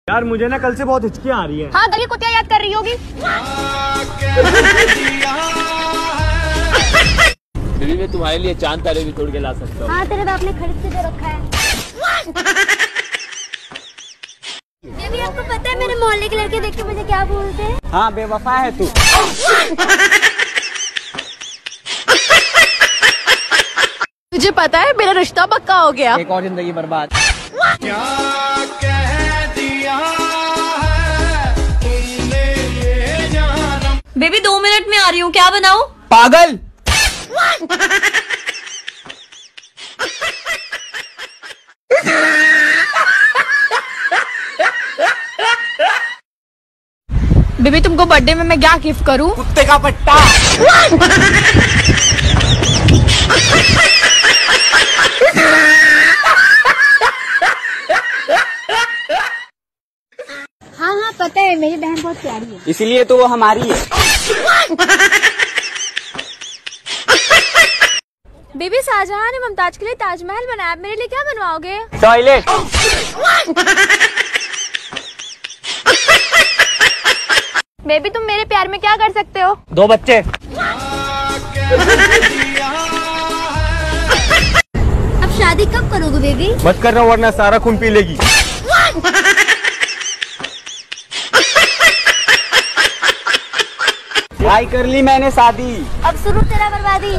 यार मुझे ना कल से बहुत हिचकियाँ आ रही हैं। हाँ गली कुतिया याद कर रही होगी। बेबी मैं तुम्हारे लिए चांद तारे भी तोड़ के ला सकता हूँ। हाँ तेरे बाप ने खरीद के दे रखा है। बेबी आपको पता है मेरे मोहल्ले के लड़के देख के मुझे क्या बोलते हैं? हाँ बेवफा है तू। तुझे पता है मेरा रिश्ता पक्का हो गया। एक और जिंदगी बर्बाद। क्या कह दिया है तुमने ये जानम। बेबी 2 मिनट में आ रही हूँ, क्या बनाऊँ? पागल। बेबी तुमको बर्थडे में मैं क्या गिफ्ट करूँ? कुत्ते का पट्टा। हाँ हाँ पता है, मेरी बहन बहुत प्यारी है। इसीलिए तो वो हमारी है। बेबी शाहजहां ने मुमताज के लिए ताजमहल बनाया, मेरे लिए क्या बनवाओगे? टॉयलेट। बेबी तुम मेरे प्यार में क्या कर सकते हो? 2 बच्चे। अब शादी कब करोगे बेबी? मत करना वरना सारा खून पी लेगी। भाई कर ली मैंने शादी। अब शुरू तेरा बर्बादी।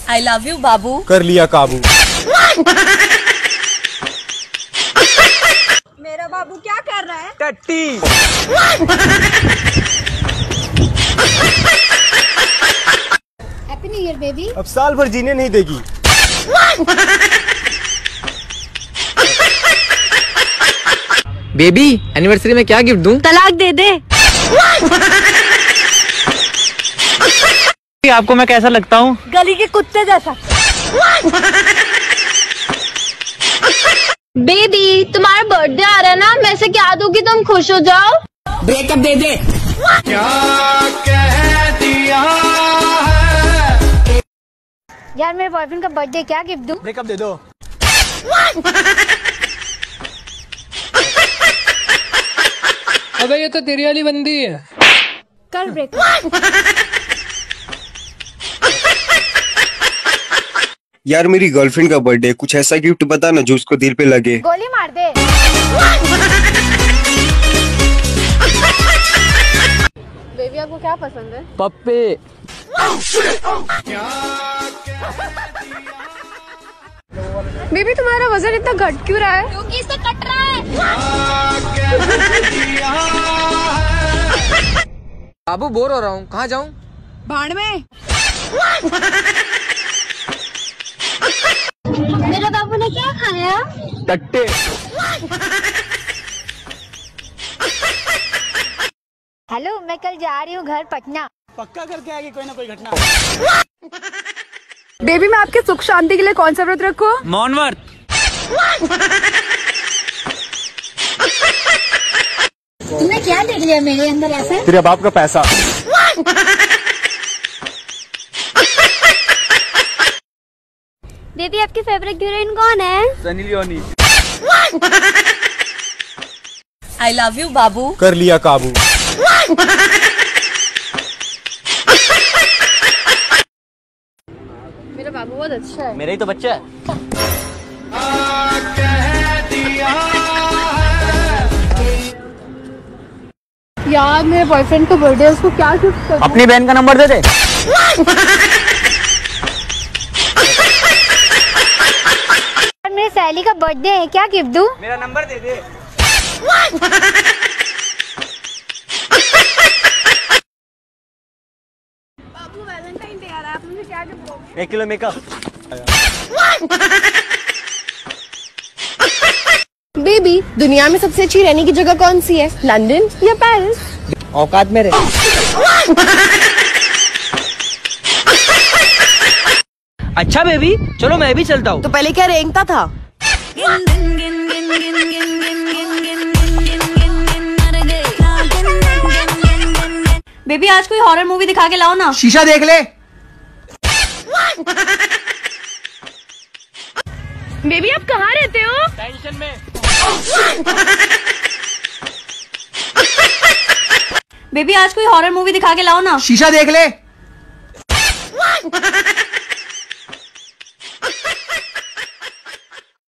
I love you बाबू। कर लिया काबू। मेरा बाबू क्या कर रहा है? टट्टी। Happy new year baby. अब साल भर जीने नहीं देगी। बेबी एनिवर्सरी में क्या गिफ्ट दूं? तलाक दे दे। आपको मैं कैसा लगता हूँ? गली के कुत्ते जैसा। बेबी तुम्हारा बर्थडे आ रहा है ना, मैं से क्या दूँ कि तुम खुश हो जाओ? ब्रेकअप दे दे। क्या कह दिया है? यार मेरे बॉयफ्रेंड का बर्थडे, क्या गिफ्ट दूँ? ब्रेकअप दे दो। अबे ये तो तेरी वाली बंदी है। कर ब्रेकअप। यार मेरी गर्लफ्रेंड का बर्थडे, कुछ ऐसा गिफ्ट बता ना जो उसको दिल पे लगे। गोली मार दे। बेबी आपको क्या पसंद है? पप्पे। बेबी तुम्हारा वजन इतना घट क्यों रहा है? क्योंकि इससे कट रहा है। बाबू बोर हो रहा हूँ, कहाँ जाऊँ? भाड़ में। मेरे बाबू ने क्या खाया? टट्टे। हेलो मैं कल जा रही हूँ घर पटना। पक्का करके आएगी कोई ना कोई घटना। बेबी मैं आपके सुख शांति के लिए कौन सा व्रत रखूं? मौन व्रत। तुमने क्या देख लिया मेरे अंदर ऐसा? तेरे बाप का पैसा। बेबी आपकी फेवरेट हीरोइन कौन है? Sunny Leone. I love you बाबू। कर लिया काबू। मेरा बाबू बहुत अच्छा है। मेरा ही तो बच्चा है। यार मेरे बॉयफ्रेंड का बर्थडे है, उसको क्या गिफ्ट करूं? अपनी बहन का नंबर दे दे। मेरे सहेली का बर्थडे है, क्या गिफ्ट दूं? मेरा नंबर दे दे। बाबू वैलेंटाइन डे आ रहा है, आप मुझे क्या गिफ्ट दोगे? 1 किलो मेकअप। बेबी दुनिया में सबसे अच्छी रहने की जगह कौन सी है? लंदन या पेरिस? औकात में रहे। अच्छा बेबी चलो मैं भी चलता हूँ। तो पहले क्या रेंगता था? बेबी आज कोई हॉरर मूवी दिखा के लाओ ना। शीशा देख ले। बेबी आप कहाँ रहते हो? टेंशन में। बेबी आज कोई हॉरर मूवी दिखा के लाओ ना। शीशा देख ले।